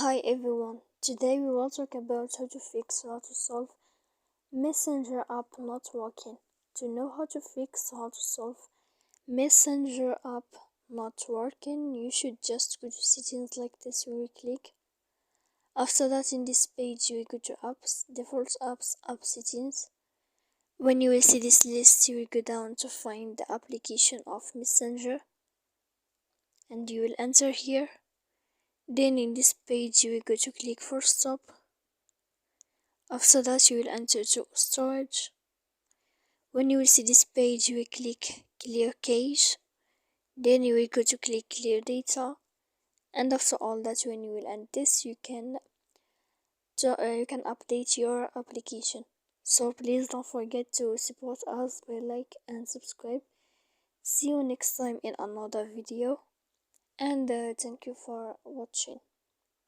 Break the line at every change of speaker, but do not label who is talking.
Hi everyone, today we will talk about how to solve Messenger app not working. To know how to solve Messenger app not working, you should just go to settings like this where you click. After that, in this page, you will go to apps, default apps, app settings. When you will see this list, you will go down to find the application of Messenger and you will enter here. Then in this page you will go to click for stop. After that you will enter to storage. When you will see this page you will click clear cache. Then you will go to click clear data. And after all that, when you will end this, you can update your application. So please don't forget to support us by like and subscribe. See you next time in another video, and thank you for watching.